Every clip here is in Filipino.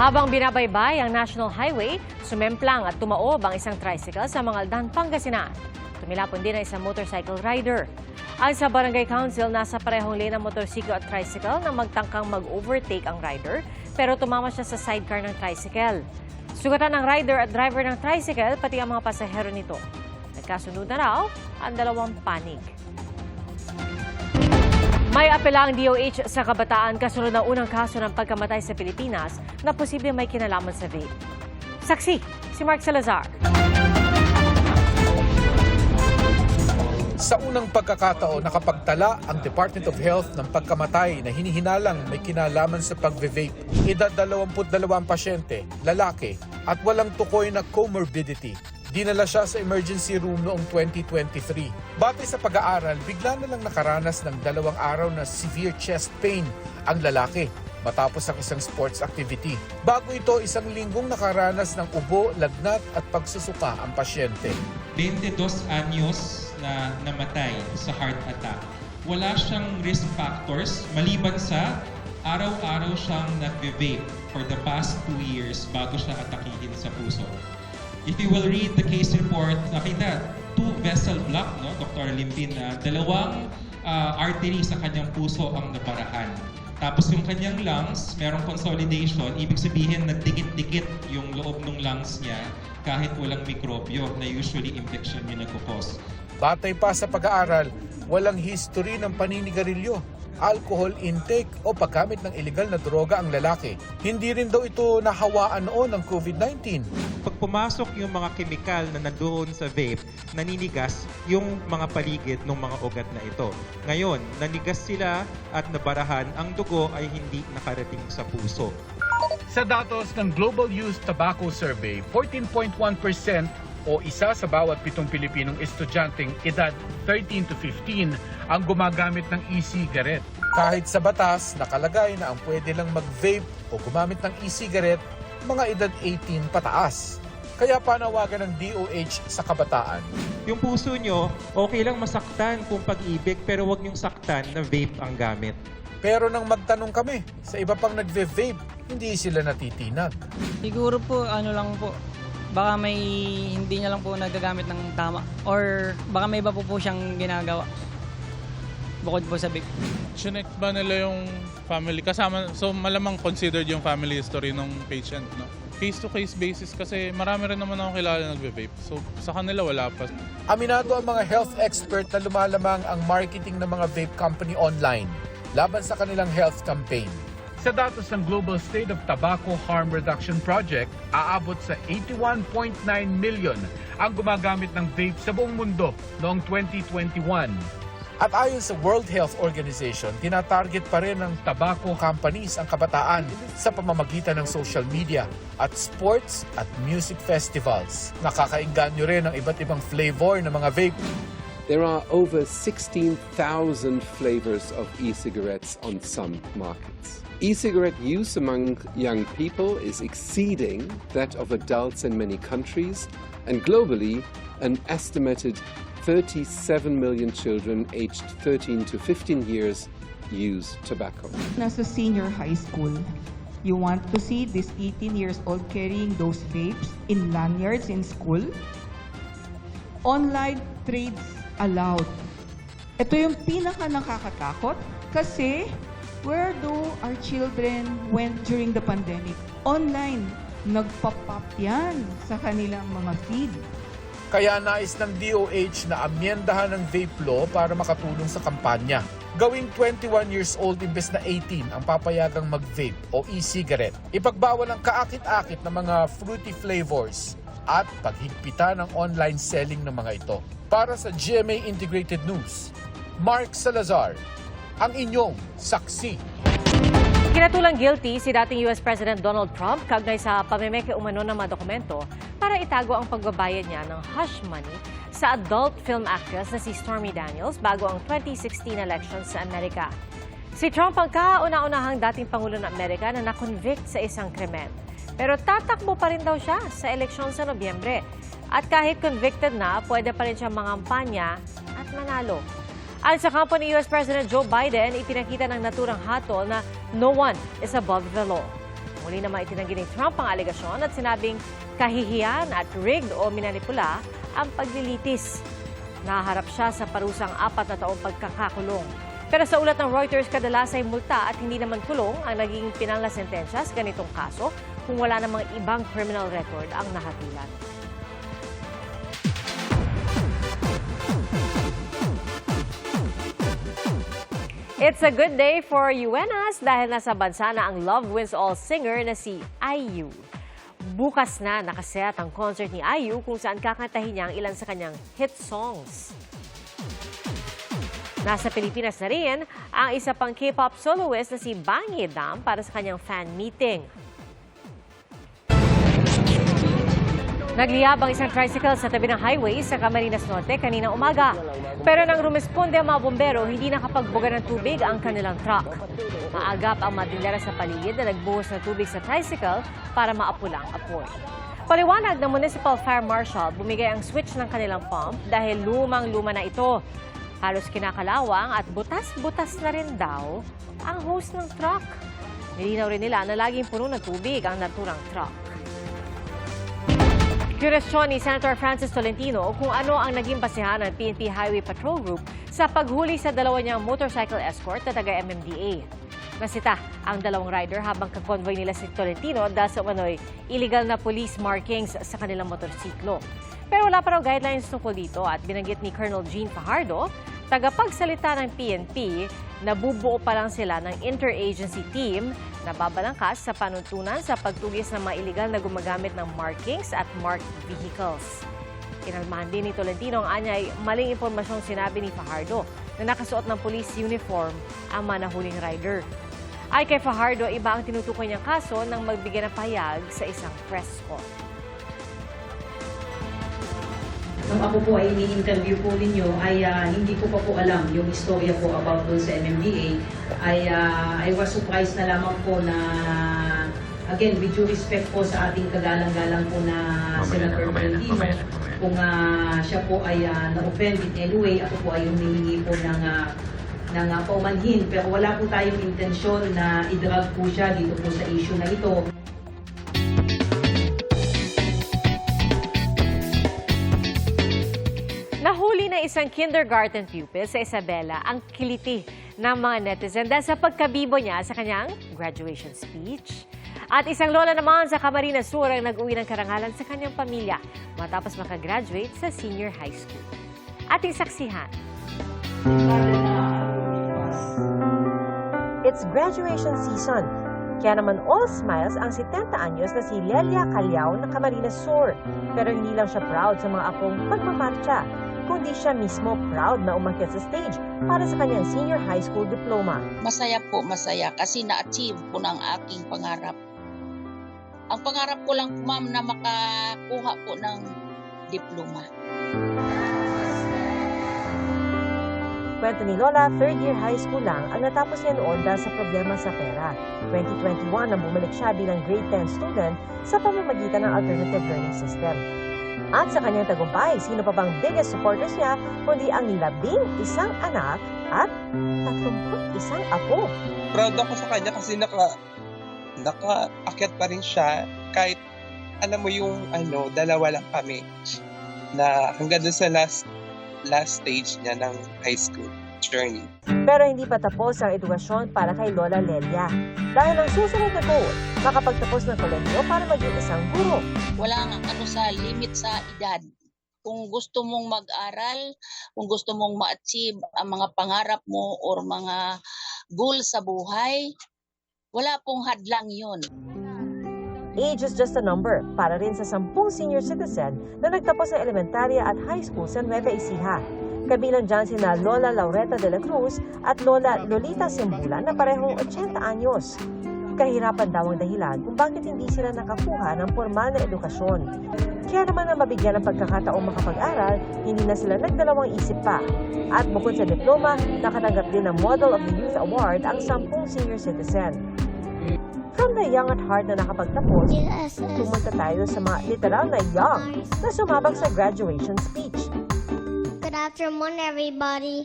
Habang binabaybay ang National Highway, sumemplang at tumaob ang isang tricycle sa Mangaldan, Pangasinan. Tumilapon din ang isang motorcycle rider. Ayon sa Barangay Council, nasa parehong lane ang motorsiklo at tricycle na magtangkang mag-overtake ang rider, pero tumama siya sa sidecar ng tricycle. Sugatan ng rider at driver ng tricycle, pati ang mga pasahero nito. Nagkasunod na raw ang dalawang panig. May apela ang DOH sa kabataan kasunod ng unang kaso ng pagkamatay sa Pilipinas na posibleng may kinalaman sa vape. Saksi, si Mark Salazar. Sa unang pagkakataon, nakapagtala ang Department of Health ng pagkamatay na hinihinalang may kinalaman sa pagve-vape. Edad 22 pasyente, lalaki at walang tukoy na comorbidity. Dinala siya sa emergency room noong 2023. Batay sa pag-aaral, bigla na lang nakaranas ng 2 araw na severe chest pain ang lalaki matapos ang isang sports activity. Bago ito, 1 linggong nakaranas ng ubo, lagnat at pagsusuka ang pasyente. 22 anyos na namatay sa heart attack. Wala siyang risk factors maliban sa araw-araw siyang nagve-vape for the past 2 years bago siya atakihin sa puso. If you will read the case report, nakita 2 vessel block, no, Dr. Limpin, na 2 artery sa kanyang puso ang nabarahan. Tapos yung kanyang lungs, merong consolidation, ibig sabihin nagdikit-dikit yung loob ng lungs niya kahit walang mikrobyo na usually infection yung nagkukos. Batay pa sa pag-aaral, walang history ng paninigarilyo, alcohol intake o paggamit ng illegal na droga ang lalaki. Hindi rin daw ito nahawaan noon ng COVID-19. Pag pumasok yung mga kemikal na nandoon sa vape, naninigas yung mga paligid ng mga ugat na ito. Ngayon, nanigas sila at nabarahan, ang dugo ay hindi nakarating sa puso. Sa datos ng Global Youth Tobacco Survey, 14.1% o 1 sa bawat 7 Pilipinong estudyanteng edad 13 to 15 ang gumagamit ng e-cigarette. Kahit sa batas, nakalagay na ang pwede lang mag-vape o gumamit ng e-cigarette mga edad 18 pataas. Kaya panawagan ng DOH sa kabataan. Yung puso nyo, okay lang masaktan kung pag-ibig, pero huwag nyong saktan na vape ang gamit. Pero nang magtanong kami sa iba pang nagve-vape, hindi sila natitinag. Siguro po, baka may hindi niya lang po nagagamit ng tama or baka may iba po siyang ginagawa bukod po sa vape. Chinek ba nila yung family kasama, so malamang considered yung family history ng patient, no? Case to case basis kasi marami rin naman akong kilala na nagve-vape, so sa kanila wala pa. Aminado ang mga health expert na lumalamang ang marketing ng mga vape company online laban sa kanilang health campaign. Sa datos ng Global State of Tobacco Harm Reduction Project, aabot sa 81.9 million ang gumagamit ng vape sa buong mundo noong 2021. At ayon sa World Health Organization, tinatarget pa rin ng tobacco companies ang kabataan sa pamamagitan ng social media at sports at music festivals. Nakakainganyo rin ang iba't ibang flavor ng mga vape. There are over 16,000 flavors of e-cigarettes on some markets. E-cigarette use among young people is exceeding that of adults in many countries, and globally, an estimated 37 million children aged 13 to 15 years use tobacco. Nasa senior high school, you want to see this 18 years old carrying those vapes in lanyards in school? Online trades allowed. Ito yung pinaka nakakatakot kasi where do our children went during the pandemic? Online, nagpa-pop yan sa kanilang mga feed. Kaya nais ng DOH na amyendahan ng vape law para makatulong sa kampanya. Gawing 21 years old imbes na 18 ang papayagang mag-vape o e-cigarette. Ipagbawal ang kaakit-akit ng mga fruity flavors at paghigpitan ng online selling ng mga ito. Para sa GMA Integrated News, Mark Salazar, ang inyong saksi. Kinatulang guilty si dating US President Donald Trump kaugnay sa pamemeke umano ng mga dokumento para itago ang pagbabayad niya ng hush money sa adult film actress na si Stormy Daniels bago ang 2016 elections sa Amerika. Si Trump ang kauna-unahang dating Pangulo ng Amerika na na-convict sa isang krimen. Pero tatakbo pa rin daw siya sa eleksyon sa Nobyembre. At kahit convicted na, pwede pa rin siyang mangampanya at manalo. Ayon sa kampo ni US President Joe Biden, ipinakita ng naturang hatol na no one is above the law. Muli naman itinanggi ni Trump ang alegasyon at sinabing kahihiyan at rigged o minanipula ang paglilitis. Naharap siya sa parusang 4 na taong pagkakakulong. Pero sa ulat ng Reuters, kadalas ay multa at hindi naman kulong ang naging pinal na sentensya sa ganitong kaso kung wala namang ibang criminal record ang nahatilan. It's a good day for Yuenas dahil nasa bansa na ang Love Wins All singer na si IU. Bukas na nakaset ang concert ni IU kung saan kakantahin niya ang ilan sa kanyang hit songs. Nasa Pilipinas na rin ang isa pang K-pop soloist na si Bang Ye-dam para sa kanyang fan meeting. Nagliyab ang isang tricycle sa tabi ng highway sa Camarines Norte kaninang umaga. Pero nang rumesponde ang mga bombero, hindi nakapagbuga ng tubig ang kanilang truck. Maagap ang matindera sa paligid na nagbuhos ng tubig sa tricycle para maapulang apoy. Paliwanag ng Municipal Fire Marshal, bumigay ang switch ng kanilang pump dahil lumang-luma na ito. Halos kinakalawang at butas-butas na rin daw ang hose ng truck. Nilinaw rin nila na laging puno ng tubig ang naturang truck. Kwestiyon ni Senator Francis Tolentino kung ano ang naging basehan ng PNP Highway Patrol Group sa paghuli sa dalawa niyang motorcycle escort na taga-MMDA. Nasita ang dalawang rider habang kakonvoy nila si Tolentino dahil sa umano'y illegal na police markings sa kanilang motorsiklo. Pero wala pa raw guidelines tungkol dito at binanggit ni Colonel Gene Fajardo, tagapagsalita ng PNP, na bubuo pa lang sila ng interagency team na babalangkas sa panuntunan sa pagtugis ng mga illegal na gumagamit ng markings at marked vehicles. Kinalmahan din ni Tolentino ang anyay maling impormasyong sinabi ni Fajardo na nakasuot ng police uniform ang mga nahuling rider. Ay kay Fajardo, iba ang tinutukoy niyang kaso nang magbigay ng pahayag sa isang press call. Nung ako po ay ini-interview po ninyo, ay hindi ko pa po alam yung istorya po about doon sa MMDA. I was surprised na lamang po na, again, with due respect po sa ating kagalang-galang po na Senator Tolentino, kung siya po ay na-offend in any way, ako po ay humihingi po ng paumanhin. Pero wala po tayong intensyon na i-drag po siya dito po sa issue na ito. Nahuli na isang kindergarten pupil sa Isabela ang kiliti ng mga netizen dahil sa pagkabibo niya sa kanyang graduation speech. At isang lola naman sa Camarines Sur ang nag-uwi ng karangalan sa kanyang pamilya matapos makagraduate sa senior high school. Ating saksihan. It's graduation season. Kaya naman all smiles ang 70 anyos na si Lelia Calyao ng Camarines Sur. Pero hindi lang siya proud sa mga apong pagmamarcha, kundi siya mismo proud na umakyat sa stage para sa kanyang senior high school diploma. Masaya po, masaya kasi na-achieve po ng aking pangarap. Ang pangarap ko lang po, ma'am, na makakuha po ng diploma. Kwento ni Lola, third year high school lang ang natapos niya noon dahil sa problema sa pera. 2021 nang bumalik siya bilang grade 10 student sa pamamagitan ng alternative learning system. At sa kanyang tagumpay, sino pa bang biggest supporters niya kundi ang 11 anak at 31 apo. Proud ako sa kanya kasi naka-akyat pa rin siya kahit alam mo yung dalawa lang kami na hanggang doon sa last stage niya ng high school journey. Pero hindi pa tapos ang edukasyon para kay Lola Lelia. Dahil ang susunod na goal, makapagtapos ng kolehiyo para maging isang guro. Wala nga sa limit sa edad. Kung gusto mong mag-aral, kung gusto mong ma-achieve ang mga pangarap mo or mga goals sa buhay, wala pong hadlang yun. Age is just a number para rin sa 10 senior citizen na nagtapos ng elementarya at high school sa Nueva Ecija. Kabilang dyan sina Lola Laureta de la Cruz at Lola Lolita Simbulan na parehong 80 anyos. Kahirapan daw ang dahilan kung bakit hindi sila nakakuha ng formal na edukasyon. Kaya naman na mabigyan ng pagkakataong makapag-aral, hindi na sila nagdalawang isip pa. At bukod sa diploma, nakatanggap din ng Model of the Youth Award ang 10 senior citizen. From the young at heart na nakapagtapos, pumunta tayo sa mga literal na young na sumabak sa graduation speech. Good afternoon, everybody.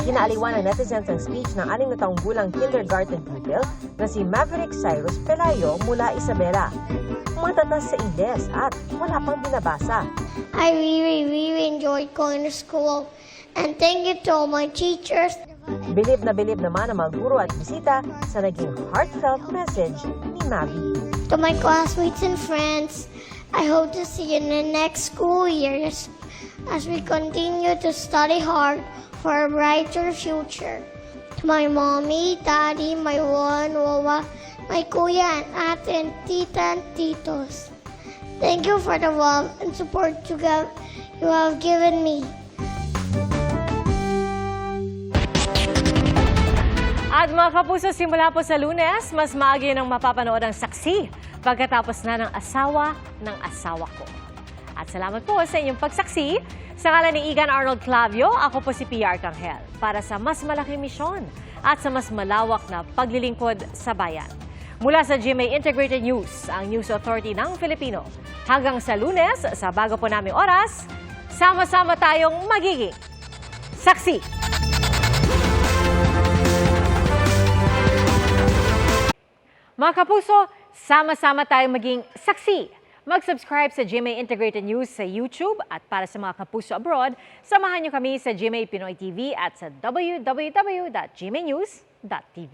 Kinaaliwan ng netizens ang speech ng 6 na taong gulang kindergarten pupil na si Maverick Cyrus Pelayo mula Isabela. Matatas sa Ingles at wala pang binabasa. I really enjoyed going to school. And thank you to all my teachers. Bilib na bilib naman ang mga guro at bisita sa naging heartfelt message ni Mavi. To my classmates and friends, I hope to see you in the next school years as we continue to study hard for a brighter future. To my mommy, daddy, my lola and lola, my kuya and ate and tita and titos. Thank you for the love and support you have given me. At mga kapuso, simula po sa Lunes, mas maagi nang mapapanood ang Saksi pagkatapos na ng asawa ko. At salamat po sa inyong pagsaksi. Sa ngalan ni Igan Arnold Clavio, ako po si PR Kanghel para sa mas malaking misyon at sa mas malawak na paglilingkod sa bayan. Mula sa GMA Integrated News, ang News Authority ng Filipino. Hanggang sa Lunes, sa bago po naming oras, sama-sama tayong magiging saksi. Mga kapuso, sama-sama tayong maging saksi. Mag-subscribe sa GMA Integrated News sa YouTube at para sa mga kapuso abroad, samahan niyo kami sa GMA Pinoy TV at sa www.gmanews.tv.